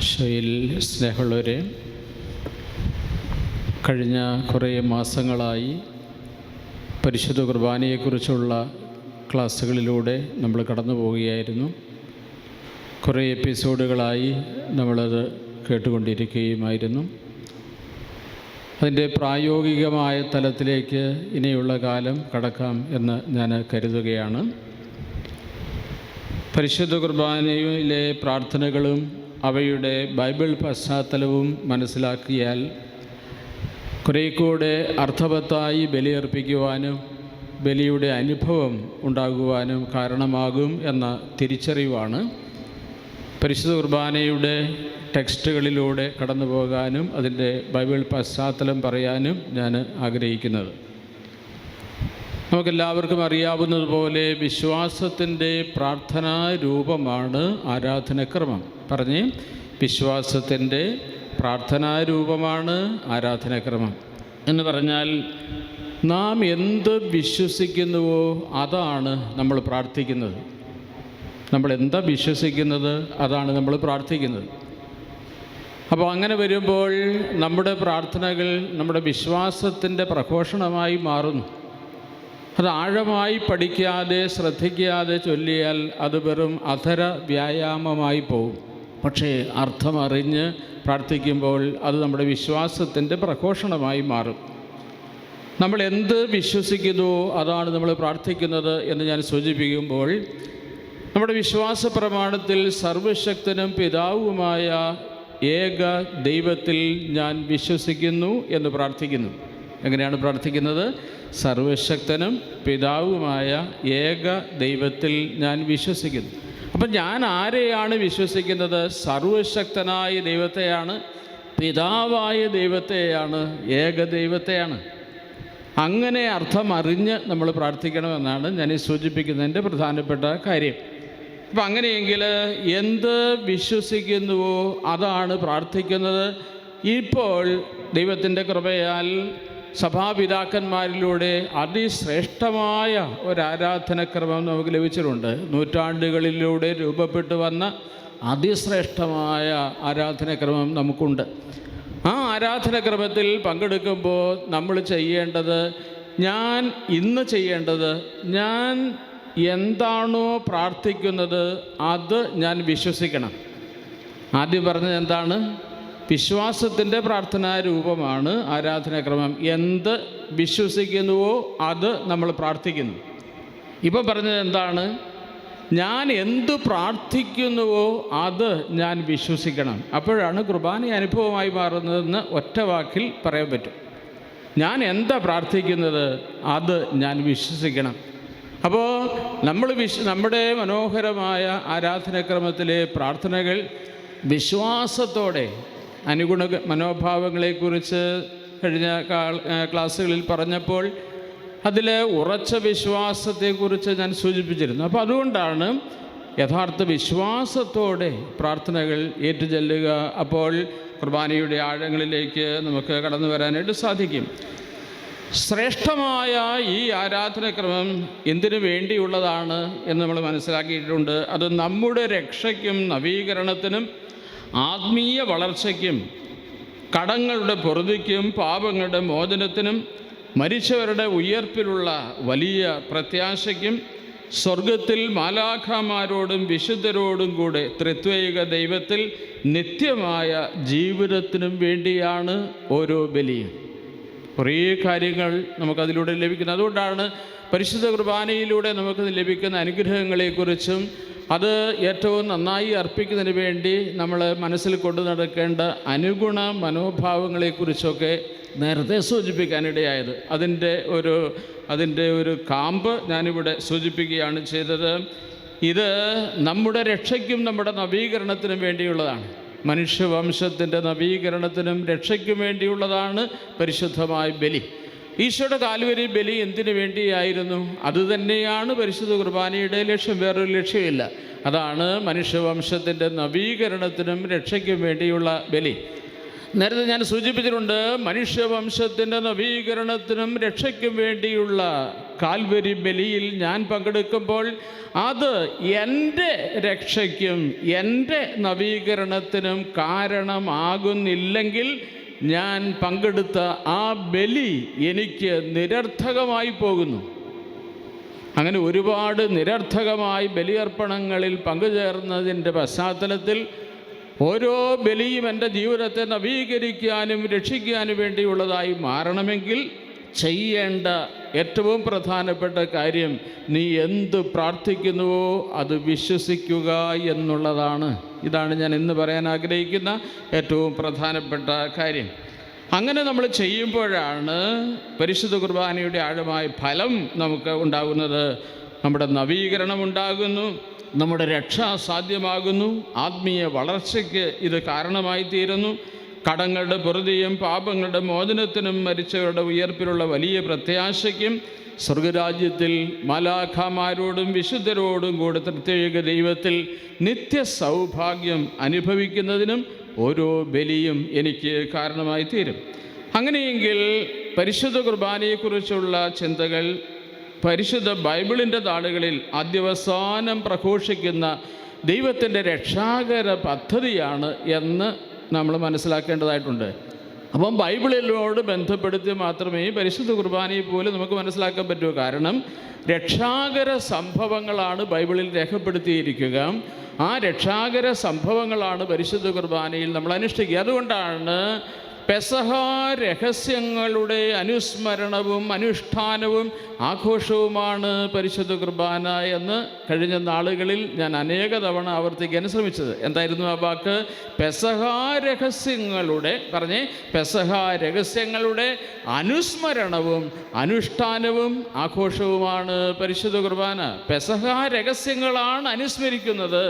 ഈശോയിൽ സ്നേഹമുള്ളവരെ, കഴിഞ്ഞ കുറേ മാസങ്ങളായി പരിശുദ്ധ കുർബാനയെക്കുറിച്ചുള്ള ക്ലാസ്സുകളിലൂടെ നമ്മൾ കടന്നു പോവുകയായിരുന്നു. കുറേ എപ്പിസോഡുകളായി നമ്മളത് കേട്ടുകൊണ്ടിരിക്കുകയുമായിരുന്നു. അതിൻ്റെ പ്രായോഗികമായ തലത്തിലേക്ക് ഇനിയുള്ള കാലം കടക്കാം എന്ന് ഞാൻ കരുതുകയാണ്. പരിശുദ്ധ കുർബാനയിലെ പ്രാർത്ഥനകളും അവയുടെ ബൈബിൾ പശ്ചാത്തലവും മനസ്സിലാക്കിയാൽ കുറേ കൂടെ അർത്ഥവത്തായി ബലിയർപ്പിക്കുവാനും ബലിയുടെ അനുഭവം ഉണ്ടാകുവാനും കാരണമാകും എന്ന തിരിച്ചറിവാണ് പരിശുദ്ധ കുർബാനയുടെ ടെക്സ്റ്റുകളിലൂടെ കടന്നു പോകാനും അതിൻ്റെ ബൈബിൾ പശ്ചാത്തലം പറയാനും ഞാൻ ആഗ്രഹിക്കുന്നത്. നമുക്കെല്ലാവർക്കും അറിയാവുന്നതുപോലെ വിശ്വാസത്തിൻ്റെ പ്രാർത്ഥനാ രൂപമാണ് ആരാധനക്രമം. പറഞ്ഞ്, വിശ്വാസത്തിൻ്റെ പ്രാർത്ഥനാ രൂപമാണ് ആരാധനക്രമം എന്ന് പറഞ്ഞാൽ നാം എന്ത് വിശ്വസിക്കുന്നുവോ അതാണ് നമ്മൾ പ്രാർത്ഥിക്കുന്നത്. നമ്മൾ എന്താ വിശ്വസിക്കുന്നത് അതാണ് നമ്മൾ പ്രാർത്ഥിക്കുന്നത്. അപ്പോൾ അങ്ങനെ വരുമ്പോൾ നമ്മുടെ പ്രാർത്ഥനകൾ നമ്മുടെ വിശ്വാസത്തിൻ്റെ പ്രഘോഷണമായി മാറുന്നു. അത് ആഴമായി പഠിക്കാതെ ശ്രദ്ധിക്കാതെ ചൊല്ലിയാൽ അത് വെറും അധര വ്യായാമമായി പോകും. പക്ഷേ അർത്ഥമറിഞ്ഞ് പ്രാർത്ഥിക്കുമ്പോൾ അത് നമ്മുടെ വിശ്വാസത്തിൻ്റെ പ്രഘോഷണമായി മാറും. നമ്മൾ എന്ത് വിശ്വസിക്കുന്നുവോ അതാണ് നമ്മൾ പ്രാർത്ഥിക്കുന്നത് എന്ന് ഞാൻ സൂചിപ്പിക്കുമ്പോൾ, നമ്മുടെ വിശ്വാസ പ്രമാണത്തിൽ സർവശക്തനും പിതാവുമായ ഏക ദൈവത്തിൽ ഞാൻ വിശ്വസിക്കുന്നു എന്ന് പ്രാർത്ഥിക്കുന്നു. എങ്ങനെയാണ് പ്രാർത്ഥിക്കുന്നത്? സർവശക്തനും പിതാവുമായ ഏക ദൈവത്തിൽ ഞാൻ വിശ്വസിക്കുന്നു. അപ്പം ഞാൻ ആരെയാണ് വിശ്വസിക്കുന്നത്? സർവശക്തനായ ദൈവത്തെയാണ്, പിതാവായ ദൈവത്തെയാണ്, ഏക ദൈവത്തെയാണ്. അങ്ങനെ അർത്ഥം അറിഞ്ഞ് നമ്മൾ പ്രാർത്ഥിക്കണമെന്നാണ് ഞാൻ ഈ സൂചിപ്പിക്കുന്നതിൻ്റെ പ്രധാനപ്പെട്ട കാര്യം. അപ്പം അങ്ങനെയെങ്കിൽ എന്ത് വിശ്വസിക്കുന്നുവോ അതാണ് പ്രാർത്ഥിക്കുന്നത്. ഇപ്പോൾ ദൈവത്തിൻ്റെ കൃപയാൽ സഭാപിതാക്കന്മാരിലൂടെ അതിശ്രേഷ്ഠമായ ഒരാരാധനക്രമം നമുക്ക് ലഭിച്ചിട്ടുണ്ട്. നൂറ്റാണ്ടുകളിലൂടെ രൂപപ്പെട്ടു വന്ന അതിശ്രേഷ്ഠമായ ആരാധനക്രമം നമുക്കുണ്ട്. ആ ആരാധനക്രമത്തിൽ പങ്കെടുക്കുമ്പോൾ നമ്മൾ ചെയ്യേണ്ടത്, ഞാൻ എന്താണോ പ്രാർത്ഥിക്കുന്നത് അത് ഞാൻ വിശ്വസിക്കണം. ആദ്യം പറഞ്ഞത് എന്താണ്? വിശ്വാസത്തിൻ്റെ പ്രാർത്ഥനാ രൂപമാണ് ആരാധനാക്രമം. എന്ത് വിശ്വസിക്കുന്നുവോ അത് നമ്മൾ പ്രാർത്ഥിക്കുന്നു. ഇപ്പം പറഞ്ഞത് എന്താണ്? ഞാൻ എന്ത് പ്രാർത്ഥിക്കുന്നുവോ അത് ഞാൻ വിശ്വസിക്കണം. അപ്പോഴാണ് കുർബാന അനുഭവമായി മാറുന്നതെന്ന് ഒറ്റ വാക്കിൽ പറയാൻ പറ്റും. ഞാൻ എന്താ പ്രാർത്ഥിക്കുന്നത് അത് ഞാൻ വിശ്വസിക്കണം. അപ്പോൾ നമ്മുടെ മനോഹരമായ ആരാധനാക്രമത്തിലെ പ്രാർത്ഥനകൾ വിശ്വാസത്തോടെ, അനുഗുണ മനോഭാവങ്ങളെക്കുറിച്ച് കഴിഞ്ഞ ക്ലാസ്സുകളിൽ പറഞ്ഞപ്പോൾ അതിൽ ഉറച്ച വിശ്വാസത്തെക്കുറിച്ച് ഞാൻ സൂചിപ്പിച്ചിരുന്നു. അപ്പോൾ അതുകൊണ്ടാണ് യഥാർത്ഥ വിശ്വാസത്തോടെ പ്രാർത്ഥനകൾ ഏറ്റുചൊല്ലുക. അപ്പോൾ കുർബാനയുടെ ആഴങ്ങളിലേക്ക് നമുക്ക് കടന്നു വരാനായിട്ട് സാധിക്കും. ശ്രേഷ്ഠമായ ഈ ആരാധനാക്രമം എന്തിനു വേണ്ടിയുള്ളതാണ് എന്ന് നമ്മൾ മനസ്സിലാക്കിയിട്ടുണ്ട്. അത് നമ്മുടെ രക്ഷയ്ക്കും നവീകരണത്തിനും ആത്മീയ വളർച്ചയ്ക്കും കടങ്ങളുടെ പൊറുതിക്കും പാപങ്ങളുടെ മോചനത്തിനും മരിച്ചവരുടെ ഉയർപ്പിലുള്ള വലിയ പ്രത്യാശയ്ക്കും സ്വർഗത്തിൽ മാലാഖമാരോടും വിശുദ്ധരോടും കൂടെ ത്രിത്വൈക ദൈവത്തിൽ നിത്യമായ ജീവിതത്തിനും വേണ്ടിയാണ് ഓരോ ബലിയും. കുറേ കാര്യങ്ങൾ നമുക്കതിലൂടെ ലഭിക്കുന്നത്. അതുകൊണ്ടാണ് പരിശുദ്ധ കുർബാനയിലൂടെ നമുക്ക് ലഭിക്കുന്ന അനുഗ്രഹങ്ങളെക്കുറിച്ചും അത് ഏറ്റവും നന്നായി അർപ്പിക്കുന്നതിന് വേണ്ടി നമ്മൾ മനസ്സിൽ കൊണ്ടു നടക്കേണ്ട അനുഗുണ മനോഭാവങ്ങളെക്കുറിച്ചൊക്കെ നേരത്തെ സൂചിപ്പിക്കാനിടയായത്. അതിൻ്റെ ഒരു കാമ്പ് ഞാനിവിടെ സൂചിപ്പിക്കുകയാണ് ചെയ്തത്. ഇത് നമ്മുടെ രക്ഷയ്ക്കും നമ്മുടെ നവീകരണത്തിനും വേണ്ടിയുള്ളതാണ്. മനുഷ്യവംശത്തിൻ്റെ നവീകരണത്തിനും രക്ഷയ്ക്കും വേണ്ടിയുള്ളതാണ് പരിശുദ്ധമായ ബലി. ഈശോയുടെ കാൽവരി ബലി എന്തിനു വേണ്ടിയായിരുന്നു? അതുതന്നെയാണ് പരിശുദ്ധ കുർബാനയുടെ ലക്ഷ്യം. വേറൊരു ലക്ഷ്യമില്ല. അതാണ് മനുഷ്യവംശത്തിൻ്റെ നവീകരണത്തിനും രക്ഷയ്ക്കും വേണ്ടിയുള്ള ബലി. നേരത്തെ ഞാൻ സൂചിപ്പിച്ചിട്ടുണ്ട്, മനുഷ്യവംശത്തിൻ്റെ നവീകരണത്തിനും രക്ഷയ്ക്കും വേണ്ടിയുള്ള കാൽവരി ബലിയിൽ ഞാൻ പങ്കെടുക്കുമ്പോൾ അത് എൻ്റെ രക്ഷയ്ക്കും എൻ്റെ നവീകരണത്തിനും കാരണമാകുന്നില്ലെങ്കിൽ ഞാൻ പങ്കെടുത്ത ആ ബലി എനിക്ക് നിരർത്ഥകമായി പോകുന്നു. അങ്ങനെ ഒരുപാട് നിരർത്ഥകമായി ബലിയർപ്പണങ്ങളിൽ പങ്കുചേർന്നതിൻ്റെ പശ്ചാത്തലത്തിൽ ഓരോ ബലിയും എൻ്റെ ജീവിതത്തെ നവീകരിക്കാനും രക്ഷിക്കാനും വേണ്ടിയുള്ളതായി മാറണമെങ്കിൽ ചെയ്യേണ്ട ഏറ്റവും പ്രധാനപ്പെട്ട കാര്യം, നീ എന്ത് പ്രാർത്ഥിക്കുന്നുവോ അത് വിശ്വസിക്കുക എന്നുള്ളതാണ്. ഇതാണ് ഞാൻ ഇന്ന് പറയാൻ ആഗ്രഹിക്കുന്ന ഏറ്റവും പ്രധാനപ്പെട്ട കാര്യം. അങ്ങനെ നമ്മൾ ചെയ്യുമ്പോഴാണ് പരിശുദ്ധ കുർബാനയുടെ ആഴമായ ഫലം നമുക്ക് ഉണ്ടാകുന്നത്. നമ്മുടെ നവീകരണം ഉണ്ടാകുന്നു, നമ്മുടെ രക്ഷ സാധ്യമാകുന്നു, ആത്മീയ വളർച്ചയ്ക്ക് ഇത് കാരണമായി തീരുന്നു. കടങ്ങളുടെ പൊറുതിയും പാപങ്ങളുടെ മോചനത്തിനും മരിച്ചവരുടെ ഉയർപ്പിലുള്ള വലിയ പ്രത്യാശയ്ക്കും സ്വർഗരാജ്യത്തിൽ മാലാഖമാരോടും വിശുദ്ധരോടും കൂടെ പ്രത്യേക ദൈവത്തിൽ നിത്യസൗഭാഗ്യം അനുഭവിക്കുന്നതിനും ഓരോ ബലിയും എനിക്ക് കാരണമായി തീരും. അങ്ങനെയെങ്കിൽ പരിശുദ്ധ കുർബാനയെക്കുറിച്ചുള്ള ചിന്തകൾ പരിശുദ്ധ ബൈബിളിൻ്റെ താളുകളിൽ ആദ്യവസാനം പ്രഘോഷിക്കുന്ന ദൈവത്തിൻ്റെ രക്ഷാകര പദ്ധതിയാണ് എന്ന് നമ്മൾ മനസ്സിലാക്കേണ്ടതായിട്ടുണ്ട്. അപ്പം ബൈബിളിനോട് ബന്ധപ്പെടുത്തി മാത്രമേ പരിശുദ്ധ കുർബാനയെ പോലും നമുക്ക് മനസ്സിലാക്കാൻ പറ്റൂ. കാരണം രക്ഷാകര സംഭവങ്ങളാണ് ബൈബിളിൽ രേഖപ്പെടുത്തിയിരിക്കുക. ആ രക്ഷാകര സംഭവങ്ങളാണ് പരിശുദ്ധ കുർബാനയിൽ നമ്മൾ അനുഷ്ഠിക്കുക. അതുകൊണ്ടാണ് പെസഹ രഹസ്യങ്ങളുടെ അനുസ്മരണവും അനുഷ്ഠാനവും ആഘോഷവുമാണ് പരിശുദ്ധ കുർബാന എന്ന് കഴിഞ്ഞ നാളുകളിൽ ഞാൻ അനേക തവണ ആവർത്തിക്കാൻ ശ്രമിച്ചത്. എന്തായിരുന്നു ആ വാക്ക്? പെസഹ രഹസ്യങ്ങളുടെ പെസഹ രഹസ്യങ്ങളുടെ അനുസ്മരണവും അനുഷ്ഠാനവും ആഘോഷവുമാണ് പരിശുദ്ധ കുർബാന. പെസഹ രഹസ്യങ്ങളാണ് അനുസ്മരിക്കുന്നത്,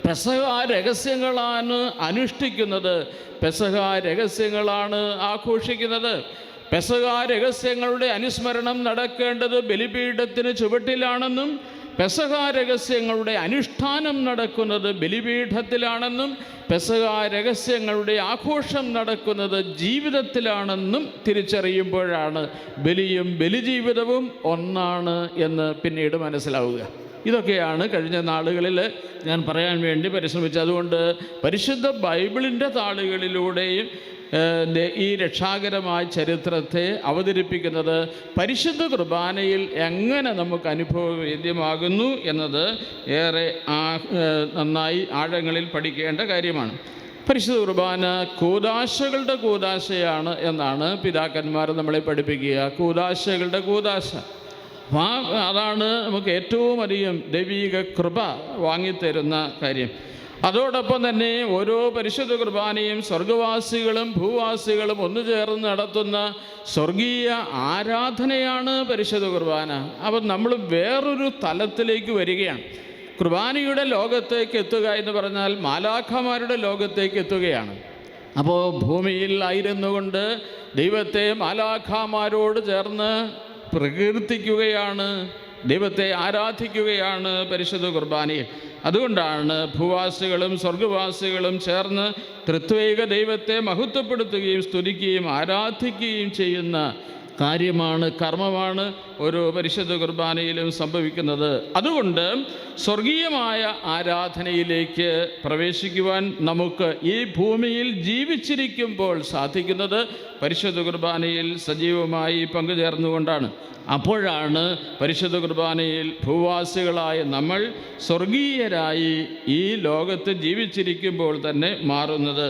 പെസഹ രഹസ്യങ്ങളാണ് അനുഷ്ഠിക്കുന്നത്, പെസഹ രഹസ്യങ്ങളാണ് ആഘോഷിക്കുന്നത്. പെസഹ രഹസ്യങ്ങളുടെ അനുസ്മരണം നടക്കേണ്ടത് ബലിപീഠത്തിന് ചുവട്ടിലാണെന്നും പെസഹ രഹസ്യങ്ങളുടെ അനുഷ്ഠാനം നടക്കുന്നത് ബലിപീഠത്തിലാണെന്നും പെസഹ രഹസ്യങ്ങളുടെ ആഘോഷം നടക്കുന്നത് ജീവിതത്തിലാണെന്നും തിരിച്ചറിയുമ്പോഴാണ് ബലിയും ബലിജീവിതവും ഒന്നാണ് എന്ന് പിന്നീട് മനസ്സിലാവുക. ഇതൊക്കെയാണ് കഴിഞ്ഞ നാളുകളിൽ ഞാൻ പറയാൻ വേണ്ടി പരിശ്രമിച്ചത്. അതുകൊണ്ട് പരിശുദ്ധ ബൈബിളിൻ്റെ താളുകളിലൂടെയും ഈ രക്ഷാകരമായ ചരിത്രത്തെ അവതരിപ്പിക്കുന്നത് പരിശുദ്ധ കുർബാനയിൽ എങ്ങനെ നമുക്ക് അനുഭവവേദ്യമാകുന്നു എന്നത് ഏറെ നന്നായി ആഴങ്ങളിൽ പഠിക്കേണ്ട കാര്യമാണ്. പരിശുദ്ധ കുർബാന കൂദാശകളുടെ കൂദാശയാണ് എന്നാണ് പിതാക്കന്മാർ നമ്മളെ പഠിപ്പിക്കുക. കൂദാശകളുടെ കൂദാശ അതാണ് നമുക്ക് ഏറ്റവും അധികം ദൈവീക കൃപ വാങ്ങിത്തരുന്ന കാര്യം. അതോടൊപ്പം തന്നെ ഓരോ പരിശുദ്ധ കുർബാനയും സ്വർഗവാസികളും ഭൂവാസികളും ഒന്നുചേർന്ന് നടത്തുന്ന സ്വർഗീയ ആരാധനയാണ് പരിശുദ്ധ കുർബാന. അപ്പം നമ്മൾ വേറൊരു തലത്തിലേക്ക് വരികയാണ്. കുർബാനയുടെ ലോകത്തേക്ക് എത്തുക എന്ന് പറഞ്ഞാൽ മാലാഖമാരുടെ ലോകത്തേക്ക് എത്തുകയാണ്. അപ്പോൾ ഭൂമിയിൽ ആയിരുന്നു കൊണ്ട് ദൈവത്തെ മാലാഖമാരോട് ചേർന്ന് പ്രകീർത്തിക്കുകയാണ്, ദൈവത്തെ ആരാധിക്കുകയാണ് പരിശുദ്ധ കുർബാനയിൽ. അതുകൊണ്ടാണ് ഭൂവാസികളും സ്വർഗവാസികളും ചേർന്ന് ത്രിത്വൈക ദൈവത്തെ മഹത്വപ്പെടുത്തുകയും സ്തുതിക്കുകയും ആരാധിക്കുകയും ചെയ്യുന്ന കാര്യമാണ്, കർമ്മമാണ് ഓരോ പരിശുദ്ധ കുർബാനയിലും സംഭവിക്കുന്നത്. അതുകൊണ്ട് സ്വർഗീയമായ ആരാധനയിലേക്ക് പ്രവേശിക്കുവാൻ നമുക്ക് ഈ ഭൂമിയിൽ ജീവിച്ചിരിക്കുമ്പോൾ സാധിക്കുന്നത് പരിശുദ്ധ കുർബാനയിൽ സജീവമായി പങ്കുചേർന്നുകൊണ്ടാണ്. അപ്പോഴാണ് പരിശുദ്ധ കുർബാനയിൽ ഭൂവാസികളായ നമ്മൾ സ്വർഗീയരായി ഈ ലോകത്ത് ജീവിച്ചിരിക്കുമ്പോൾ തന്നെ മാറുന്നത്.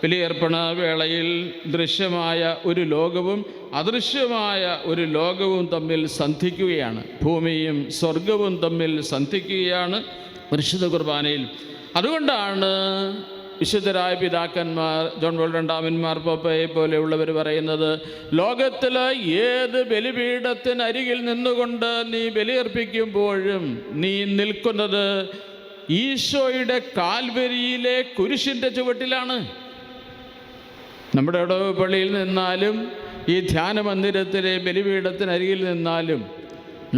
ബലിയർപ്പണ വേളയിൽ ദൃശ്യമായ ഒരു ലോകവും അദൃശ്യമായ ഒരു ലോകവും തമ്മിൽ സന്ധിക്കുകയാണ്. ഭൂമിയും സ്വർഗവും തമ്മിൽ സന്ധിക്കുകയാണ് പരിശുദ്ധ കുർബാനയിൽ. അതുകൊണ്ടാണ് വിശുദ്ധരായ പിതാക്കന്മാർ, ജോൺ പോൾ രണ്ടാമൻ മാർപ്പാപ്പയെ പോലെയുള്ളവർ പറയുന്നത്, ലോകത്തിലെ ഏത് ബലിപീഠത്തിനരികിൽ നിന്നുകൊണ്ട് നീ ബലിയർപ്പിക്കുമ്പോഴും നീ നിൽക്കുന്നത് ഈശോയുടെ കാൽവരിയിലെ കുരിശിൻ്റെ ചുവട്ടിലാണ്. നമ്മുടെ ഇടവ പള്ളിയിൽ നിന്നാലും ഈ ധ്യാന മന്ദിരത്തിലെ ബലിപീഠത്തിനരികിൽ നിന്നാലും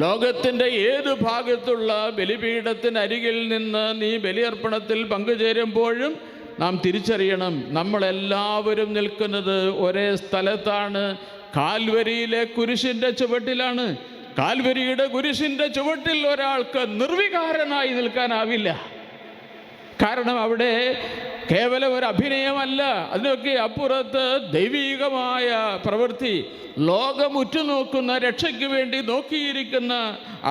ലോകത്തിൻ്റെ ഏത് ഭാഗത്തുള്ള ബലിപീഠത്തിനരികിൽ നിന്ന് നീ ബലിയർപ്പണത്തിൽ പങ്കുചേരുമ്പോഴും നാം തിരിച്ചറിയണം, നമ്മളെല്ലാവരും നിൽക്കുന്നത് ഒരേ സ്ഥലത്താണ്. കാൽവരിയിലെ കുരിശിൻ്റെ ചുവട്ടിലാണ്. കാൽവരിയുടെ കുരിശിൻ്റെ ചുവട്ടിൽ ഒരാൾക്ക് നിർവികാരനായി നിൽക്കാനാവില്ല. കാരണം അവിടെ കേവലം ഒരു അഭിനയമല്ല, അതിനൊക്കെ അപ്പുറത്ത് ദൈവീകമായ പ്രവൃത്തി, ലോകം ഉറ്റുനോക്കുന്ന, രക്ഷയ്ക്ക് വേണ്ടി നോക്കിയിരിക്കുന്ന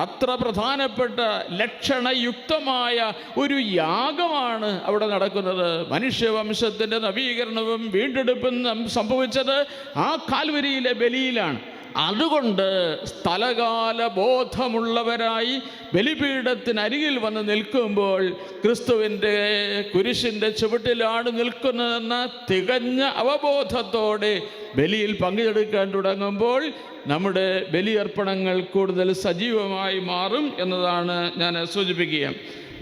അത്ര പ്രധാനപ്പെട്ട ലക്ഷണയുക്തമായ ഒരു യാഗമാണ് അവിടെ നടക്കുന്നത്. മനുഷ്യവംശത്തിൻ്റെ നവീകരണവും വീണ്ടെടുപ്പും സംഭവിച്ചത് ആ കാൽവരിയിലെ ബലിയിലാണ്. അതുകൊണ്ട് സ്ഥലകാല ബോധമുള്ളവരായി ബലിപീഠത്തിനരികിൽ വന്ന് നിൽക്കുമ്പോൾ ക്രിസ്തുവിൻ്റെ കുരിശിൻ്റെ ചുവട്ടിലാണ് നിൽക്കുന്നതെന്ന തികഞ്ഞ അവബോധത്തോടെ ബലിയിൽ പങ്കെടുക്കാൻ തുടങ്ങുമ്പോൾ നമ്മുടെ ബലിയർപ്പണങ്ങൾ കൂടുതൽ സജീവമായി മാറും എന്നതാണ് ഞാൻ സൂചിപ്പിക്കുക.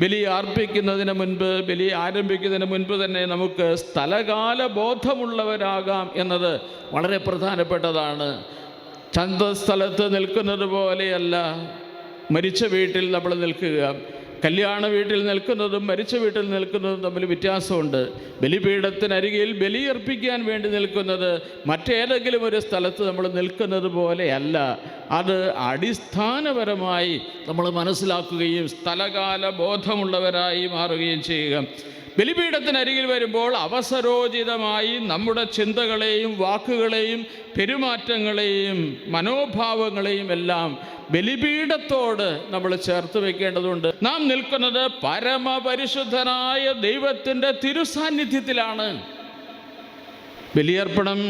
ബലി അർപ്പിക്കുന്നതിന് മുൻപ്, ബലി ആരംഭിക്കുന്നതിന് മുൻപ് തന്നെ നമുക്ക് സ്ഥലകാല ബോധമുള്ളവരാകാം എന്നത് വളരെ പ്രധാനപ്പെട്ടതാണ്. ചന്തസ്ഥലത്ത് നിൽക്കുന്നത് പോലെയല്ല മരിച്ച വീട്ടിൽ നമ്മൾ നിൽക്കുക. കല്യാണ വീട്ടിൽ നിൽക്കുന്നതും മരിച്ച വീട്ടിൽ നിൽക്കുന്നതും തമ്മിൽ വ്യത്യാസമുണ്ട്. ബലിപീഠത്തിനരികിൽ ബലിയർപ്പിക്കാൻ വേണ്ടി നിൽക്കുന്നത് മറ്റേതെങ്കിലും ഒരു സ്ഥലത്ത് നമ്മൾ നിൽക്കുന്നത് പോലെയല്ല. അത് അടിസ്ഥാനപരമായി നമ്മൾ മനസ്സിലാക്കുകയും സ്ഥലകാല ബോധമുള്ളവരായി മാറുകയും ചെയ്യുക. ബലിപീഠത്തിനരികിൽ വരുമ്പോൾ അവസരോചിതമായി നമ്മുടെ ചിന്തകളെയും വാക്കുകളെയും പെരുമാറ്റങ്ങളെയും മനോഭാവങ്ങളെയും എല്ലാം ബലിപീഠത്തോട് നമ്മൾ ചേർത്ത് വെക്കേണ്ടതുണ്ട്. നാം നിൽക്കുന്നത് പരമപരിശുദ്ധനായ ദൈവത്തിൻ്റെ തിരുസാന്നിധ്യത്തിലാണ്. ബലിയർപ്പണം,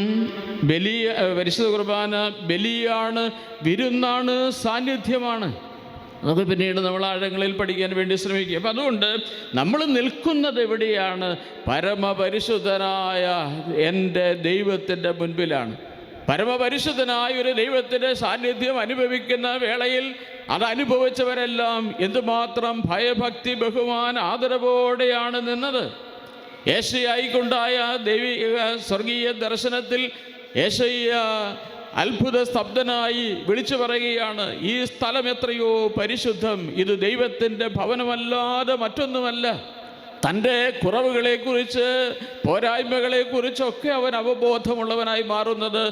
പരിശുദ്ധ കുർബാന ബലിയാണ്, വിരുന്നാണ്, സാന്നിധ്യമാണ്. നമുക്ക് പിന്നീട് നമ്മൾ ആഴങ്ങളിൽ പഠിക്കാൻ വേണ്ടി ശ്രമിക്കുക. അപ്പം അതുകൊണ്ട് നമ്മൾ നിൽക്കുന്നത് എവിടെയാണ്? പരമപരിശുദ്ധനായ എൻ്റെ ദൈവത്തിൻ്റെ മുൻപിലാണ്. പരമപരിശുദ്ധനായ ഒരു ദൈവത്തിൻ്റെ സാന്നിധ്യം അനുഭവിക്കുന്ന വേളയിൽ അത് അനുഭവിച്ചവരെല്ലാം എന്തുമാത്രം ഭയഭക്തി ബഹുമാന ആദരവോടെയാണ് നിന്നത്. യേശയ്യായിക്കുണ്ടായ ദൈവിക സ്വർഗീയ ദർശനത്തിൽ യേശയ്യ അത്ഭുത സ്തബ്ധനായി വിളിച്ചു പറയുകയാണ്, ഈ സ്ഥലം എത്രയോ പരിശുദ്ധം, ഇത് ദൈവത്തിൻ്റെ ഭവനമല്ലാതെ മറ്റൊന്നുമല്ല. തൻ്റെ കുറവുകളെക്കുറിച്ച്, പോരായ്മകളെക്കുറിച്ചൊക്കെ അവൻ അവബോധമുള്ളവനായി മാറുന്നത്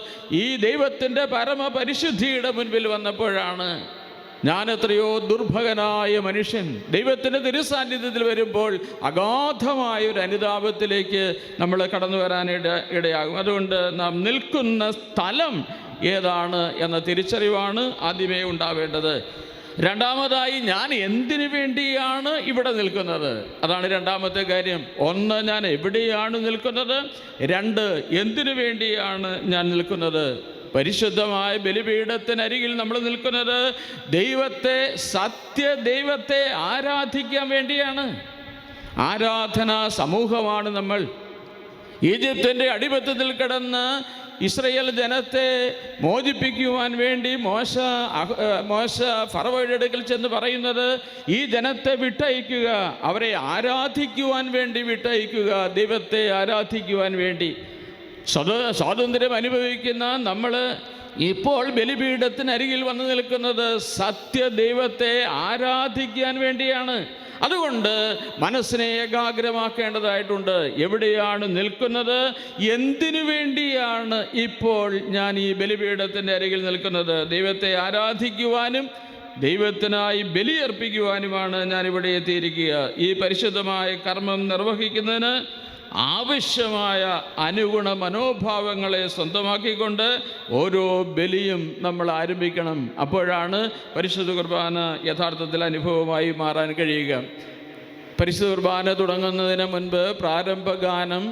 ഈ ദൈവത്തിൻ്റെ പരമപരിശുദ്ധിയുടെ മുൻപിൽ വന്നപ്പോഴാണ്. ഞാൻ എത്രയോ ദുർഭകനായ മനുഷ്യൻ ദൈവത്തിൻ്റെ തിരുസാന്നിധ്യത്തിൽ വരുമ്പോൾ അഗാധമായൊരു അനുതാപത്തിലേക്ക് നമ്മൾ കടന്നു വരാൻ ഇടയാകും. അതുകൊണ്ട് നാം നിൽക്കുന്ന സ്ഥലം ഏതാണ് എന്ന തിരിച്ചറിവാണ് ആദ്യമേ ഉണ്ടാവേണ്ടത്. രണ്ടാമതായി, ഞാൻ എന്തിനു വേണ്ടിയാണ് ഇവിടെ നിൽക്കുന്നത്? അതാണ് രണ്ടാമത്തെ കാര്യം. ഒന്ന്, ഞാൻ എവിടെയാണ് നിൽക്കുന്നത്. രണ്ട്, എന്തിനു വേണ്ടിയാണ് ഞാൻ നിൽക്കുന്നത്? പരിശുദ്ധമായ ബലിപീഠത്തിനരികിൽ നമ്മൾ നിൽക്കുന്നത് ദൈവത്തെ, സത്യദൈവത്തെ ആരാധിക്കാൻ വേണ്ടിയാണ്. ആരാധനാ സമൂഹമാണ് നമ്മൾ. ഈജിപ്തിൻ്റെ അടിമത്തത്തിൽ കിടന്ന് ഇസ്രയേൽ ജനത്തെ മോചിപ്പിക്കുവാൻ വേണ്ടി മോശ ഫറവോയുടെ അടുക്കൽ ചെന്ന് പറയുന്നത്, ഈ ജനത്തെ വിട്ടയക്കുക, അവരെ ആരാധിക്കുവാൻ വേണ്ടി വിട്ടയക്കുക, ദൈവത്തെ ആരാധിക്കുവാൻ വേണ്ടി. സ്വാതന്ത്ര്യം അനുഭവിക്കുന്ന നമ്മൾ ഇപ്പോൾ ബലിപീഠത്തിനരികിൽ വന്നു നിൽക്കുന്നത് സത്യദൈവത്തെ ആരാധിക്കാൻ വേണ്ടിയാണ്. അതുകൊണ്ട് മനസ്സിനെ ഏകാഗ്രമാക്കേണ്ടതായിട്ടുണ്ട്. എവിടെയാണ് നിൽക്കുന്നത്? എന്തിനു വേണ്ടിയാണ് ഇപ്പോൾ ഞാൻ ഈ ബലിപീഠത്തിൻ്റെ അരികിൽ നിൽക്കുന്നത്? ദൈവത്തെ ആരാധിക്കുവാനും ദൈവത്തിനായി ബലിയർപ്പിക്കുവാനുമാണ് ഞാനിവിടെ എത്തിയിരിക്കുക. ഈ പരിശുദ്ധമായ കർമ്മം നിർവഹിക്കുന്നതിന് ആവശ്യമായ അനുഗുണ മനോഭാവങ്ങളെ സ്വന്തമാക്കിക്കൊണ്ട് ഓരോ ബലിയും നമ്മൾ ആരംഭിക്കണം. അപ്പോഴാണ് പരിശുദ്ധ കുർബാന യഥാർത്ഥത്തിൽ അനുഭവമായി മാറാൻ കഴിയുക. പരിശുദ്ധ കുർബാന തുടങ്ങുന്നതിന് മുൻപ് പ്രാരംഭഗാനം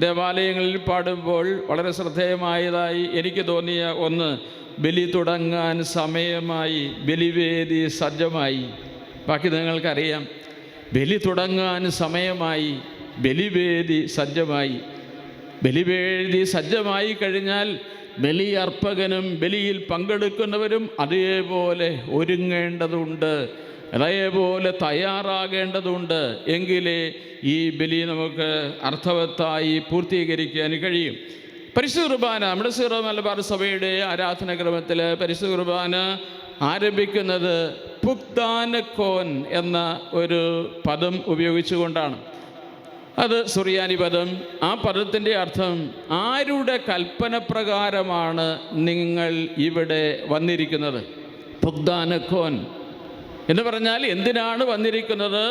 ദേവാലയങ്ങളിൽ പാടുമ്പോൾ വളരെ ശ്രദ്ധേയമായതായി എനിക്ക് തോന്നിയ ഒന്ന്, ബലി തുടങ്ങാൻ സമയമായി, ബലിവേദി സജ്ജമായി. ബാക്കി നിങ്ങൾക്കറിയാം. ബലി തുടങ്ങാൻ സമയമായി, ബലിവേദി സജ്ജമായി. ബലിവേദി സജ്ജമായി കഴിഞ്ഞാൽ ബലിയർപ്പകനും ബലിയിൽ പങ്കെടുക്കുന്നവരും അതേപോലെ ഒരുങ്ങേണ്ടതുണ്ട്, അതേപോലെ തയ്യാറാകേണ്ടതുണ്ട്. എങ്കിലേ ഈ ബലി നമുക്ക് അർത്ഥവത്തായി പൂർത്തീകരിക്കാൻ കഴിയും. പരിശുദ്ധ കുർബാന, നമ്മുടെ സീറോ മലബാർ സഭയുടെ ആരാധനാക്രമത്തിൽ പരിശുദ്ധ കുർബാന ആരംഭിക്കുന്നത് പുക്താനക്കോൻ എന്ന ഒരു പദം ഉപയോഗിച്ചുകൊണ്ടാണ്. അത് സുറിയാനി പദം. ആ പദത്തിൻ്റെ അർത്ഥം ആരുടെ കൽപ്പന പ്രകാരമാണ് നിങ്ങൾ ഇവിടെ വന്നിരിക്കുന്നത്. പുഗ്ദാനഖോൻ എന്ന് പറഞ്ഞാൽ എന്തിനാണ് വന്നിരിക്കുന്നത്,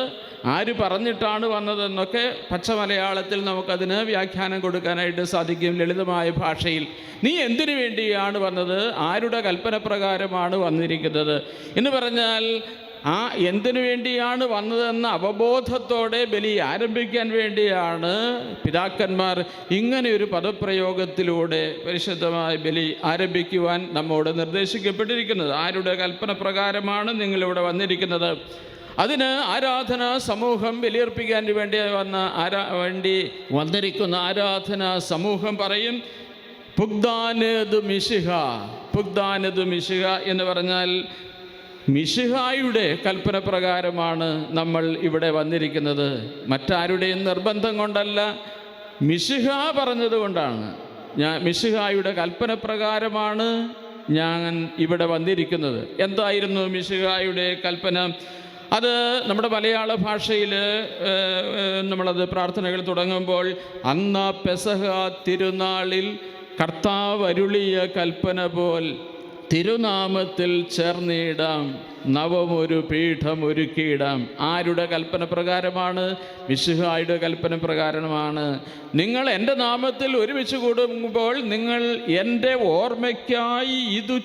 ആര് പറഞ്ഞിട്ടാണ് വന്നതെന്നൊക്കെ പച്ച മലയാളത്തിൽ നമുക്കതിന് വ്യാഖ്യാനം കൊടുക്കാനായിട്ട് സാധിക്കും. ലളിതമായ ഭാഷയിൽ നീ എന്തിനു വേണ്ടിയാണ് വന്നത്, ആരുടെ കൽപ്പന പ്രകാരമാണ് വന്നിരിക്കുന്നത് എന്ന് പറഞ്ഞാൽ ആ എന്തിനു വേണ്ടിയാണ് വന്നതെന്ന അവബോധത്തോടെ ബലി ആരംഭിക്കാൻ വേണ്ടിയാണ് പിതാക്കന്മാർ ഇങ്ങനെ ഒരു പദപ്രയോഗത്തിലൂടെ പരിശുദ്ധമായ ബലി ആരംഭിക്കുവാൻ നമ്മോട് നിർദ്ദേശിക്കപ്പെട്ടിരിക്കുന്നത്. ആരുടെ കൽപ്പന പ്രകാരമാണ് നിങ്ങളിവിടെ വന്നിരിക്കുന്നത്. അതിന് ആരാധനാ സമൂഹം ബലിയർപ്പിക്കാൻ വേണ്ടി വന്നിരിക്കുന്ന ആരാധനാ സമൂഹം പറയും പുഗ്ദാനദ് മിശിഹ. പുഗ്ദാനദ് മിശിഹ എന്ന് പറഞ്ഞാൽ മിശിഹായുടെ കൽപ്പന പ്രകാരമാണ് നമ്മൾ ഇവിടെ വന്നിരിക്കുന്നത്. മറ്റാരുടെയും നിർബന്ധം കൊണ്ടല്ല, മിശിഹ പറഞ്ഞതുകൊണ്ടാണ്. മിശിഹായുടെ കൽപ്പന പ്രകാരമാണ് ഞാൻ ഇവിടെ വന്നിരിക്കുന്നത്. എന്തായിരുന്നു മിശിഹായുടെ കൽപ്പന? അത് നമ്മുടെ മലയാള ഭാഷയിൽ നമ്മളത് പ്രാർത്ഥനകൾ തുടങ്ങുമ്പോൾ അന്ന പെസഹ തിരുനാളിൽ കർത്താവ് അരുളിയ കൽപ്പന പോൽ തിരുനാമത്തിൽ ചേർന്നിടാം, നവമൊരു പീഠം ഒരുക്കിയിടാം. ആരുടെ കൽപ്പന പ്രകാരമാണ്? മിശിഹായുടെ കൽപ്പന പ്രകാരമാണ്. നിങ്ങൾ എൻ്റെ നാമത്തിൽ ഒരുമിച്ച് കൂടുമ്പോൾ നിങ്ങൾ എൻ്റെ ഓർമ്മയ്ക്കായി ഇത്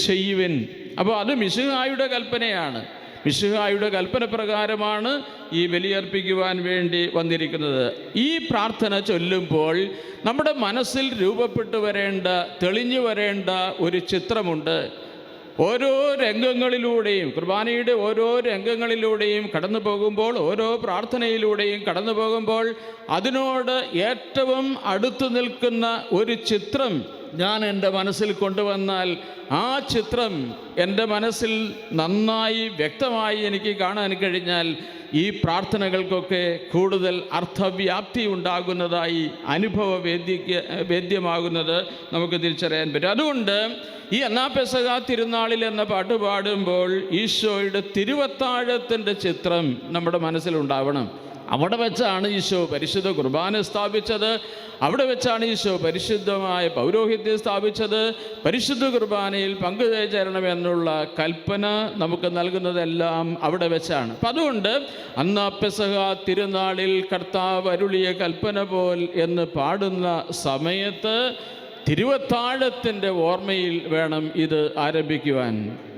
ചെയ്യുവിൻ. അപ്പോൾ അത് മിശിഹായുടെ കൽപ്പനയാണ്. മിശിഹായുടെ കൽപ്പന പ്രകാരമാണ് ഈ ബലിയർപ്പിക്കുവാൻ വേണ്ടി വന്നിരിക്കുന്നത്. ഈ പ്രാർത്ഥന ചൊല്ലുമ്പോൾ നമ്മുടെ മനസ്സിൽ രൂപപ്പെട്ടു വരേണ്ട, തെളിഞ്ഞു വരേണ്ട ഒരു ചിത്രമുണ്ട്. ഓരോ രംഗങ്ങളിലൂടെയും, കുർബാനയുടെ ഓരോ രംഗങ്ങളിലൂടെയും കടന്നു പോകുമ്പോൾ, ഓരോ പ്രാർത്ഥനയിലൂടെയും കടന്നു പോകുമ്പോൾ അതിനോട് ഏറ്റവും അടുത്തു നിൽക്കുന്ന ഒരു ചിത്രം ഞാൻ എൻ്റെ മനസ്സിൽ കൊണ്ടുവന്നാൽ ആ ചിത്രം എൻ്റെ മനസ്സിൽ നന്നായി വ്യക്തമായി എനിക്ക് കാണാൻ കഴിഞ്ഞാൽ ഈ പ്രാർത്ഥനകൾക്കൊക്കെ കൂടുതൽ അർത്ഥവ്യാപ്തി ഉണ്ടാകുന്നതായി വേദ്യമാകുന്നത് നമുക്ക് തിരിച്ചറിയാൻ പറ്റും. അതുകൊണ്ട് ഈ അന്നാ പെസഹ തിരുനാളിൽ എന്ന പാട്ട് പാടുമ്പോൾ ഈശോയുടെ തിരുവത്താഴത്തിൻ്റെ ചിത്രം നമ്മുടെ മനസ്സിലുണ്ടാവണം. അവിടെ വെച്ചാണ് ഈശോ പരിശുദ്ധ കുർബാന സ്ഥാപിച്ചത്. അവിടെ വെച്ചാണ് ഈശോ പരിശുദ്ധമായ പൗരോഹിത്യം സ്ഥാപിച്ചത്. പരിശുദ്ധ കുർബാനയിൽ പങ്കുചേരണമെന്നുള്ള കൽപ്പന നമുക്ക് നൽകുന്നതെല്ലാം അവിടെ വെച്ചാണ്. അപ്പം അതുകൊണ്ട് അന്നാ പെസഹ തിരുനാളിൽ കർത്താവ് അരുളിയ കൽപ്പന പോൽ എന്ന് പാടുന്ന സമയത്ത് തിരുവത്താഴത്തിൻ്റെ ഓർമ്മയിൽ വേണം ഇത് ആരംഭിക്കുവാൻ.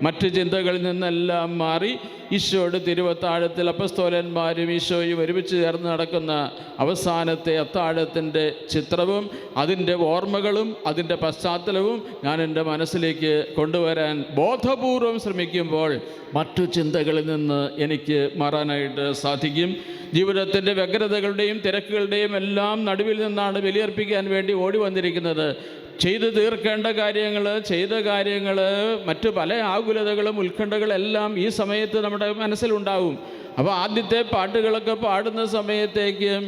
മറ്റ് ചിന്തകളിൽ നിന്നെല്ലാം മാറി ഈശോയുടെ തിരുവത്താഴത്തിൽ അപ്പസ്തോലന്മാരും ഈശോയും ഒരുമിച്ച് ചേർന്ന് നടക്കുന്ന അവസാനത്തെ അത്താഴത്തിൻ്റെ ചിത്രവും അതിൻ്റെ ഓർമ്മകളും അതിൻ്റെ പശ്ചാത്തലവും ഞാൻ എൻ്റെ മനസ്സിലേക്ക് കൊണ്ടുവരാൻ ബോധപൂർവം ശ്രമിക്കുമ്പോൾ മറ്റു ചിന്തകളിൽ നിന്ന് എനിക്ക് മാറാനായിട്ട് സാധിക്കും. ജീവിതത്തിൻ്റെ വ്യഗ്രതകളുടെയും തിരക്കുകളുടെയും എല്ലാം നടുവിൽ നിന്നാണ് ബലിയർപ്പിക്കാൻ വേണ്ടി ഓടി വന്നിരിക്കുന്നത്. ചെയ്തു തീർക്കേണ്ട കാര്യങ്ങൾ, ചെയ്ത കാര്യങ്ങൾ, മറ്റു പല ആകുലതകളും ഉത്കണ്ഠകളെല്ലാം ഈ സമയത്ത് നമ്മുടെ മനസ്സിലുണ്ടാവും. അപ്പോൾ ആദ്യത്തെ പാട്ടുകളൊക്കെ പാടുന്ന സമയത്തേക്കും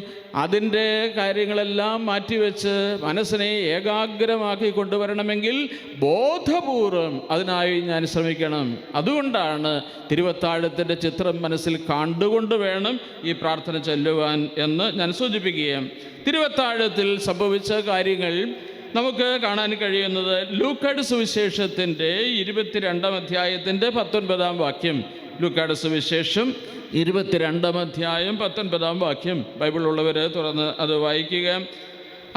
അതിൻ്റെ കാര്യങ്ങളെല്ലാം മാറ്റിവെച്ച് മനസ്സിനെ ഏകാഗ്രമാക്കി കൊണ്ടുവരണമെങ്കിൽ ബോധപൂർവം അതിനായി ഞാൻ ശ്രമിക്കണം. അതുകൊണ്ടാണ് തിരുവത്താഴത്തിൻ്റെ ചിത്രം മനസ്സിൽ കണ്ടുകൊണ്ട് വേണം ഈ പ്രാർത്ഥന ചൊല്ലുവാൻ എന്ന് ഞാൻ സൂചിപ്പിക്കുകയും. തിരുവത്താഴത്തിൽ സംഭവിച്ച കാര്യങ്ങൾ നമുക്ക് കാണാൻ കഴിയുന്നത് ലൂക്കായുടെ സുവിശേഷത്തിൻ്റെ 22-ാം അധ്യായത്തിൻ്റെ 19-ാം വാക്യം. ലൂക്കായുടെ സുവിശേഷം 22-ാം അധ്യായം 19-ാം വാക്യം. ബൈബിളുള്ളവർ തുറന്ന് അത് വായിക്കുക.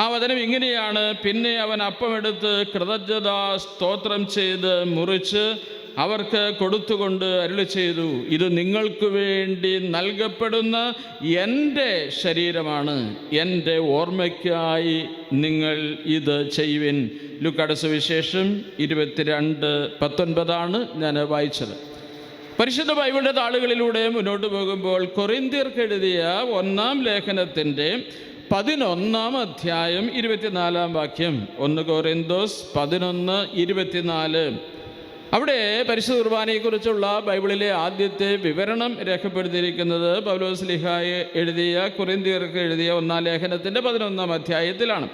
ആ വചനം ഇങ്ങനെയാണ്: പിന്നെ അവൻ അപ്പമെടുത്ത് കൃതജ്ഞതാ സ്തോത്രം ചെയ്ത് മുറിച്ച് അവർക്ക് കൊടുത്തുകൊണ്ട് അരുളി ചെയ്തു, ഇത് നിങ്ങൾക്ക് വേണ്ടി നൽകപ്പെടുന്ന എൻ്റെ ശരീരമാണ്, എൻ്റെ ഓർമ്മയ്ക്കായി നിങ്ങൾ ഇത് ചെയ്യുവിൻ. ലൂക്കായുടെ സുവിശേഷം 22:19 ഞാൻ വായിച്ചത്. പരിശുദ്ധ ബൈബിളിൻ്റെ താളുകളിലൂടെ മുന്നോട്ട് പോകുമ്പോൾ കൊറിന്ത്യർക്ക് എഴുതിയ 1-ാം ലേഖനത്തിൻ്റെ 11-ാം അധ്യായം 24-ാം വാക്യം. 1 കൊറിന്തോസ് 11:24. അവിടെ പരിശുദ്ധ കുർബാനയെക്കുറിച്ചുള്ള ബൈബിളിലെ ആദ്യത്തെ വിവരണം രേഖപ്പെടുത്തിയിരിക്കുന്നത് പൗലോസ് ശ്ലീഹായെ എഴുതിയ കൊരിന്ത്യർക്ക് എഴുതിയ 1-ാം ലേഖനത്തിൻ്റെ 11-ാം അധ്യായത്തിലാണ്.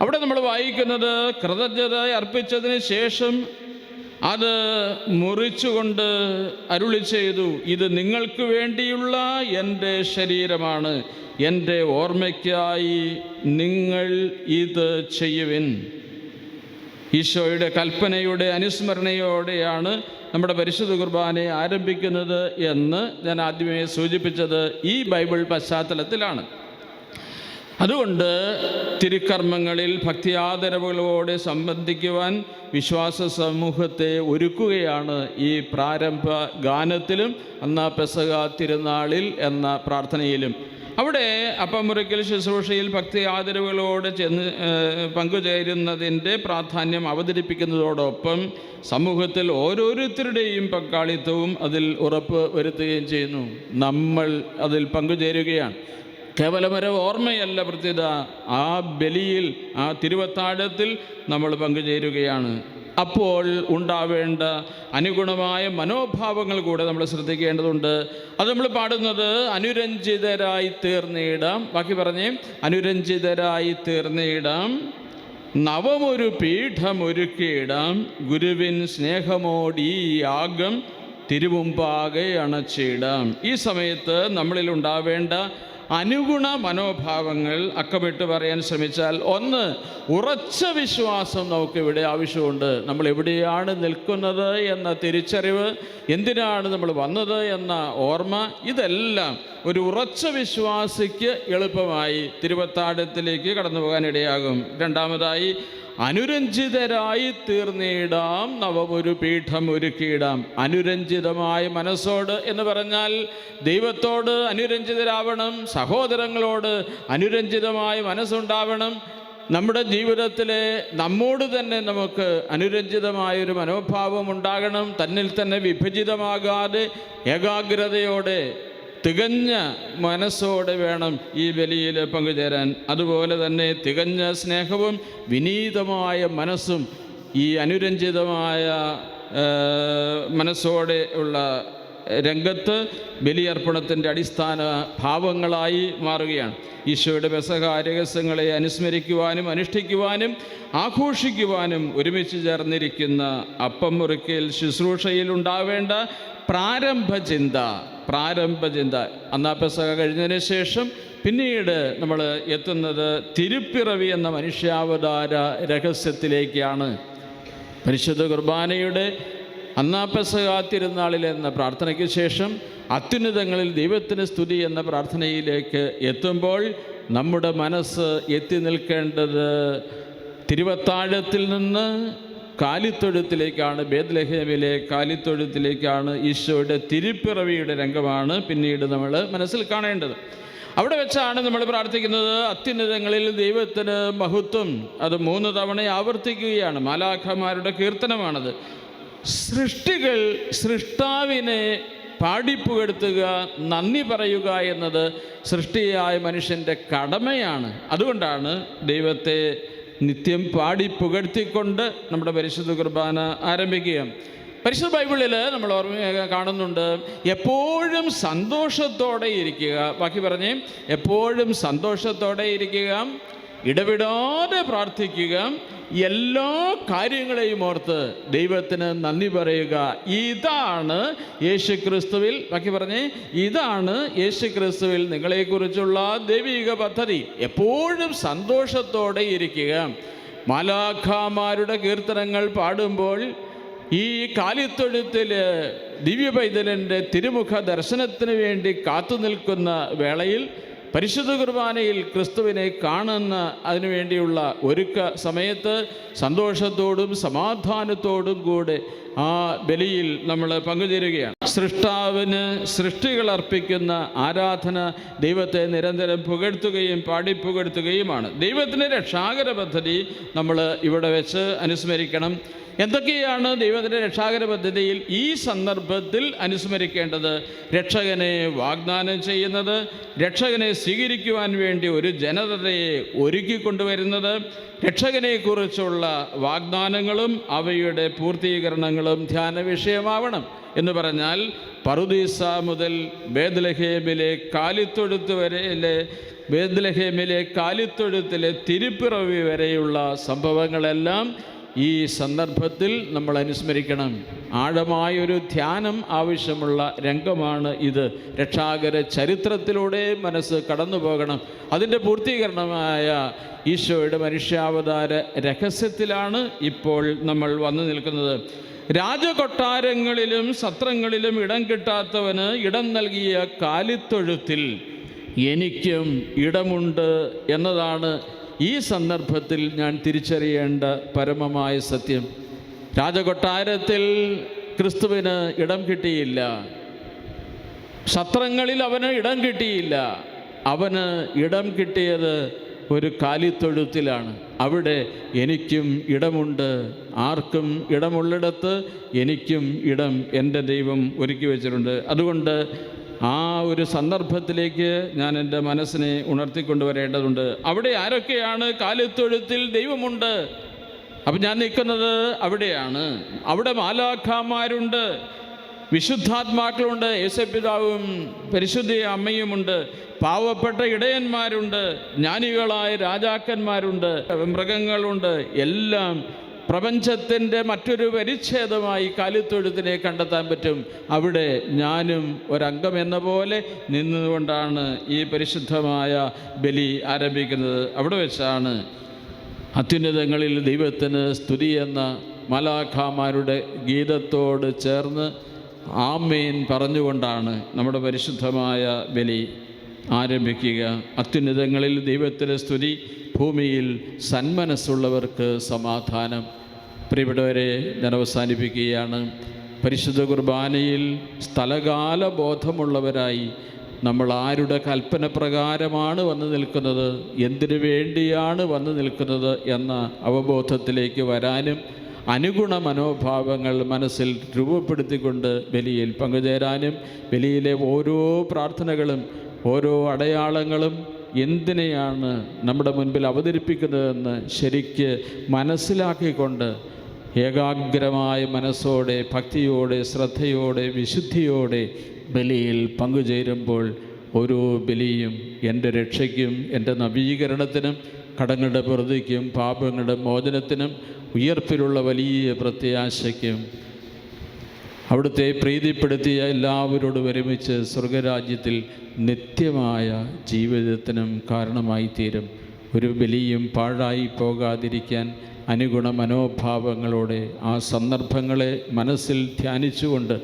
അവിടെ നമ്മൾ വായിക്കുന്നത്, കൃതജ്ഞത അർപ്പിച്ചതിന് ശേഷം അത് മുറിച്ചുകൊണ്ട് അരുളി ചെയ്തു, ഇത് നിങ്ങൾക്ക് വേണ്ടിയുള്ള എൻ്റെ ശരീരമാണ്, എൻ്റെ ഓർമ്മയ്ക്കായി നിങ്ങൾ ഇത് ചെയ്യുവിൻ. ഈശോയുടെ കൽപ്പനയുടെ അനുസ്മരണയോടെയാണ് നമ്മുടെ പരിശുദ്ധ കുർബാനയെ ആരംഭിക്കുന്നത് എന്ന് ഞാൻ ആദ്യമേ സൂചിപ്പിച്ചത് ഈ ബൈബിൾ പശ്ചാത്തലത്തിലാണ്. അതുകൊണ്ട് തിരുക്കർമ്മങ്ങളിൽ ഭക്തിയാദരവുകളോടെ സംബന്ധിക്കുവാൻ വിശ്വാസ സമൂഹത്തെ ഒരുക്കുകയാണ് ഈ പ്രാരംഭ ഗാനത്തിലും അന്നാ പെസഹ തിരുനാളിൽ എന്ന പ്രാർത്ഥനയിലും. അവിടെ അപ്പമുറിക്കൽ ശുശ്രൂഷയിൽ ഭക്തി ആദരവുകളോട് പങ്കുചേരുന്നതിൻ്റെ പ്രാധാന്യം അവതരിപ്പിക്കുന്നതോടൊപ്പം സമൂഹത്തിൽ ഓരോരുത്തരുടെയും പങ്കാളിത്തവും അതിൽ ഉറപ്പ് വരുത്തുകയും ചെയ്യുന്നു. നമ്മൾ അതിൽ പങ്കുചേരുകയാണ്. കേവലമൊരു ഓർമ്മയല്ല പ്രത്യേകത, ആ ബലിയിൽ, ആ തിരുവത്താഴത്തിൽ നമ്മൾ പങ്കുചേരുകയാണ്. അപ്പോൾ ഉണ്ടാവേണ്ട അനുഗുണമായ മനോഭാവങ്ങൾ കൂടെ നമ്മൾ ശ്രദ്ധിക്കേണ്ടതുണ്ട്. അത് നമ്മൾ പാടുന്നത് അനുരഞ്ജിതരായി തീർന്നിടാം. ബാക്കി പറഞ്ഞേ, അനുരഞ്ജിതരായി തീർന്നിടാം, നവമൊരു പീഠമൊരുക്കിയിടാം, ഗുരുവിൻ സ്നേഹമോടി യാഗം തിരുമുമ്പാകെ അണച്ചിടാം. ഈ സമയത്ത് നമ്മളിൽ ഉണ്ടാവേണ്ട അനുഗുണ മനോഭാവങ്ങൾ അക്കമിട്ട് പറയാൻ ശ്രമിച്ചാൽ, ഒന്ന്, ഉറച്ച വിശ്വാസം നമുക്കിവിടെ ആവശ്യമുണ്ട്. നമ്മൾ എവിടെയാണ് നിൽക്കുന്നത് എന്ന തിരിച്ചറിവ്, എന്തിനാണ് നമ്മൾ വന്നത് എന്ന ഓർമ്മ, ഇതെല്ലാം ഒരു ഉറച്ച വിശ്വാസിക്ക് എളുപ്പമായി തിരുവത്താഴത്തിലേക്ക് കടന്നു പോകാനിടയാകും. രണ്ടാമതായി, അനുരഞ്ജിതരായി തീർന്നിടാം, നവമൊരു പീഠം ഒരുക്കിയിടാം. അനുരഞ്ജിതമായ മനസ്സോട് എന്ന് പറഞ്ഞാൽ ദൈവത്തോട് അനുരഞ്ജിതരാവണം, സഹോദരങ്ങളോട് അനുരഞ്ജിതമായ മനസ്സുണ്ടാവണം. നമ്മുടെ ജീവിതത്തിലെ നമ്മോട് തന്നെ നമുക്ക് അനുരഞ്ജിതമായൊരു മനോഭാവം ഉണ്ടാകണം. തന്നിൽ തന്നെ വിഭജിതമാകാതെ ഏകാഗ്രതയോടെ തികഞ്ഞ മനസ്സോടെ വേണം ഈ ബലിയിൽ പങ്കുചേരാൻ. അതുപോലെ തന്നെ തികഞ്ഞ സ്നേഹവും വിനീതമായ മനസ്സും ഈ അനുരഞ്ജിതമായ മനസ്സോടെ ഉള്ള രംഗത്ത് ബലിയർപ്പണത്തിൻ്റെ അടിസ്ഥാന ഭാവങ്ങളായി മാറുകയാണ്. ഈശോയുടെ പെസഹ രഹസ്യങ്ങളെ അനുസ്മരിക്കുവാനും അനുഷ്ഠിക്കുവാനും ആഘോഷിക്കുവാനും ഒരുമിച്ച് ചേർന്നിരിക്കുന്ന അപ്പം മുറിക്കൽ ശുശ്രൂഷയിൽ ഉണ്ടാവേണ്ട പ്രാരംഭ ചിന്ത അന്നാ പെസഹ കഴിഞ്ഞതിന് ശേഷം പിന്നീട് നമ്മൾ എത്തുന്നത് തിരുപ്പിറവി എന്ന മനുഷ്യാവതാര രഹസ്യത്തിലേക്കാണ്. പരിശുദ്ധ കുർബാനയുടെ അന്നാ പെസഹ തിരുനാളിൽ എന്ന പ്രാർത്ഥനയ്ക്ക് ശേഷം അത്യുന്നതങ്ങളിൽ ദൈവത്തിന് സ്തുതി എന്ന പ്രാർത്ഥനയിലേക്ക് എത്തുമ്പോൾ നമ്മുടെ മനസ്സ് എത്തി നിൽക്കേണ്ടത് തിരുവത്താഴത്തിൽ നിന്ന് കാലിത്തൊഴുത്തിലേക്കാണ്. ബേത്ലഹേമിലെ കാലിത്തൊഴുത്തിലേക്കാണ്. ഈശോയുടെ തിരുപ്പിറവിയുടെ രംഗമാണ് പിന്നീട് നമ്മൾ മനസ്സിൽ കാണേണ്ടത്. അവിടെ വെച്ചാണ് നമ്മൾ പ്രാർത്ഥിക്കുന്നത്, അത്യുന്നതങ്ങളിൽ ദൈവത്തിന് മഹത്വം. അത് 3 തവണ ആവർത്തിക്കുകയാണ്. മാലാഖമാരുടെ കീർത്തനമാണത്. സൃഷ്ടികൾ സൃഷ്ടാവിനെ പാടിപ്പുകഴ്ത്തുക, നന്ദി പറയുക എന്നത് സൃഷ്ടിയായ മനുഷ്യൻ്റെ കടമയാണ്. അതുകൊണ്ടാണ് ദൈവത്തെ നിത്യം പാടി പുകഴ്ത്തിക്കൊണ്ട് നമ്മുടെ പരിശുദ്ധ കുർബാന ആരംഭിക്കുക. പരിശുദ്ധ ബൈബിളിൽ നമ്മൾ ഓർമ്മ കാണുന്നുണ്ട്, എപ്പോഴും സന്തോഷത്തോടെ ഇരിക്കുക. ബാക്കി പറഞ്ഞേ, എപ്പോഴും സന്തോഷത്തോടെ ഇരിക്കുക, ഇടവിടാതെ പ്രാർത്ഥിക്കുക, എല്ലാ കാര്യങ്ങളെയും ഓർത്ത് ദൈവത്തിന് നന്ദി പറയുക. ഇതാണ് യേശുക്രിസ്തുവിൽ, ബാക്കി പറഞ്ഞേ, ഇതാണ് യേശുക്രിസ്തുവിൽ നിങ്ങളെക്കുറിച്ചുള്ള ദൈവിക പദ്ധതി. എപ്പോഴും സന്തോഷത്തോടെ ഇരിക്കുക. മാലാഖമാരുടെ കീർത്തനങ്ങൾ പാടുമ്പോൾ ഈ കാലിത്തൊഴുത്തിൽ ദിവ്യപൈതലിൻ്റെ തിരുമുഖ ദർശനത്തിന് വേണ്ടി കാത്തു നിൽക്കുന്ന വേളയിൽ പരിശുദ്ധ കുർബാനയിൽ ക്രിസ്തുവിനെ കാണുന്ന അതിനുവേണ്ടിയുള്ള ഒരുക്ക സമയത്ത് സന്തോഷത്തോടും സമാധാനത്തോടും കൂടെ ആ ബലിയിൽ നമ്മൾ പങ്കുചേരുകയാണ്. സൃഷ്ടാവിന് സൃഷ്ടികൾ അർപ്പിക്കുന്ന ആരാധന ദൈവത്തെ നിരന്തരം പുകഴ്ത്തുകയും പാടിപ്പുകഴ്ത്തുകയുമാണ്. ദൈവത്തിൻ്റെ രക്ഷാകര പദ്ധതി നമ്മൾ ഇവിടെ വെച്ച് അനുസ്മരിക്കണം. എന്തൊക്കെയാണ് ദൈവത്തിൻ്റെ രക്ഷാകര പദ്ധതിയിൽ ഈ സന്ദർഭത്തിൽ അനുസ്മരിക്കേണ്ടത്? രക്ഷകനെ വാഗ്ദാനം ചെയ്യുന്നത്, രക്ഷകനെ സ്വീകരിക്കുവാൻ വേണ്ടി ഒരു ജനതയെ ഒരുക്കിക്കൊണ്ടുവരുന്നത്, രക്ഷകനെക്കുറിച്ചുള്ള വാഗ്ദാനങ്ങളും അവയുടെ പൂർത്തീകരണങ്ങളും ധ്യാന വിഷയമാവണം. എന്ന് പറഞ്ഞാൽ പറുദീസ മുതൽ ബേത്ലഹേമിലെ കാലിത്തൊഴുത്തിലെ തിരുപ്പിറവി വരെയുള്ള സംഭവങ്ങളെല്ലാം ഈ സന്ദർഭത്തിൽ നമ്മൾ അനുസ്മരിക്കണം. ആഴമായൊരു ധ്യാനം ആവശ്യമുള്ള രംഗമാണ് ഇത്. രക്ഷാകര ചരിത്രത്തിലൂടെ മനസ്സ് കടന്നു പോകണം. അതിൻ്റെ പൂർത്തീകരണമായ ഈശോയുടെ മനുഷ്യാവതാര രഹസ്യത്തിലാണ് ഇപ്പോൾ നമ്മൾ വന്നു നിൽക്കുന്നത്. രാജകൊട്ടാരങ്ങളിലും സത്രങ്ങളിലും ഇടം കിട്ടാത്തവന് ഇടം നൽകിയ കാലിത്തൊഴുത്തിൽ എനിക്കും ഇടമുണ്ട് എന്നതാണ് ഈ സന്ദർഭത്തിൽ ഞാൻ തിരിച്ചറിയേണ്ട പരമമായ സത്യം. രാജകൊട്ടാരത്തിൽ ക്രിസ്തുവിന് ഇടം കിട്ടിയില്ല, സത്രങ്ങളിൽ അവന് ഇടം കിട്ടിയില്ല. അവന് ഇടം കിട്ടിയത് ഒരു കാലിത്തൊഴുത്തിലാണ്. അവിടെ എനിക്കും ഇടമുണ്ട്. ആർക്കും ഇടമുള്ളിടത്ത് എനിക്കും ഇടം എൻ്റെ ദൈവം ഒരുക്കി വെച്ചിട്ടുണ്ട്. അതുകൊണ്ട് ആ ഒരു സന്ദർഭത്തിലേക്ക് ഞാൻ എൻ്റെ മനസ്സിനെ ഉണർത്തിക്കൊണ്ടുവരേണ്ടതുണ്ട്. അവിടെ ആരൊക്കെയാണ്? കാലിത്തൊഴുത്തിൽ ദൈവമുണ്ട്. അപ്പം ഞാൻ നിൽക്കുന്നത് അവിടെയാണ്. അവിടെ മാലാഖമാരുണ്ട്, വിശുദ്ധാത്മാക്കളുണ്ട്, യേശുപിതാവും പരിശുദ്ധ അമ്മയുമുണ്ട്, പാവപ്പെട്ട ഇടയന്മാരുണ്ട്, ജ്ഞാനികളായ രാജാക്കന്മാരുണ്ട്, മൃഗങ്ങളുണ്ട്. എല്ലാം പ്രപഞ്ചത്തിൻ്റെ മറ്റൊരു പരിച്ഛേദമായി കാലിത്തൊഴുത്തിനെ കണ്ടെത്താൻ പറ്റും. അവിടെ ഞാനും ഒരംഗം എന്ന പോലെ നിന്നുകൊണ്ടാണ് ഈ പരിശുദ്ധമായ ബലി ആരംഭിക്കുന്നത്. അവിടെ വെച്ചാണ് അത്യുന്നതങ്ങളിൽ ദൈവത്തിന് സ്തുതി എന്ന മാലാഖമാരുടെ ഗീതത്തോട് ചേർന്ന് ആമേൻ പറഞ്ഞുകൊണ്ടാണ് നമ്മുടെ പരിശുദ്ധമായ ബലി ആരംഭിക്കുക. അത്യുന്നതങ്ങളിൽ ദൈവത്തിന് സ്തുതി, ഭൂമിയിൽ സന്മനസ്സുള്ളവർക്ക് സമാധാനം. പ്രിയപ്പെട്ടവരെ, ഞാൻ അവസാനിപ്പിക്കുകയാണ്. പരിശുദ്ധ കുർബാനയിൽ സ്ഥലകാല ബോധമുള്ളവരായി നമ്മൾ ആരുടെ കൽപ്പന പ്രകാരമാണ് വന്നു നിൽക്കുന്നത്, എന്തിനു വേണ്ടിയാണ് വന്നു നിൽക്കുന്നത് എന്ന അവബോധത്തിലേക്ക് വരാനും അനുഗുണ മനോഭാവങ്ങൾ മനസ്സിൽ രൂപപ്പെടുത്തിക്കൊണ്ട് ബലിയിൽ പങ്കുചേരാനും ബലിയിലെ ഓരോ പ്രാർത്ഥനകളും ഓരോ അടയാളങ്ങളും എന്തിനെയാണ് നമ്മുടെ മുൻപിൽ അവതരിപ്പിക്കുന്നതെന്ന് ശരിക്ക് മനസ്സിലാക്കിക്കൊണ്ട് ഏകാഗ്രമായ മനസ്സോടെ, ഭക്തിയോടെ, ശ്രദ്ധയോടെ, വിശുദ്ധിയോടെ ബലിയിൽ പങ്കുചേരുമ്പോൾ ഓരോ ബലിയും എൻ്റെ രക്ഷയ്ക്കും എൻ്റെ നവീകരണത്തിനും കടങ്ങളുടെ പൊറുതിക്കും പാപങ്ങളുടെ മോചനത്തിനും ഉയർപ്പിലുള്ള വലിയ പ്രത്യാശയ്ക്കും അവിടുത്തെ പ്രീതിപ്പെടുത്തിയ എല്ലാവരോടും ഒരുമിച്ച് സ്വർഗരാജ്യത്തിൽ നിത്യമായ ജീവിതത്തിനും കാരണമായി തീരും. ഒരു ബലിയും പാഴായി പോകാതിരിക്കാൻ അനുഗുണ മനോഭാവങ്ങളോടെ ആ സന്ദർഭങ്ങളെ മനസ്സിൽ ധ്യാനിച്ചുകൊണ്ട്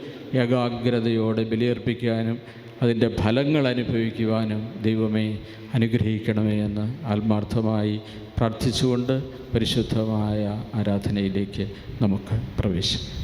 ഏകാഗ്രതയോടെ ബലിയർപ്പിക്കാനും അതിൻ്റെ ഫലങ്ങൾ അനുഭവിക്കുവാനും ദൈവമേ അനുഗ്രഹിക്കണമേ എന്ന് ആത്മാർത്ഥമായി പ്രാർത്ഥിച്ചുകൊണ്ട് പരിശുദ്ധമായ ആരാധനയിലേക്ക് നമുക്ക് പ്രവേശിക്കാം.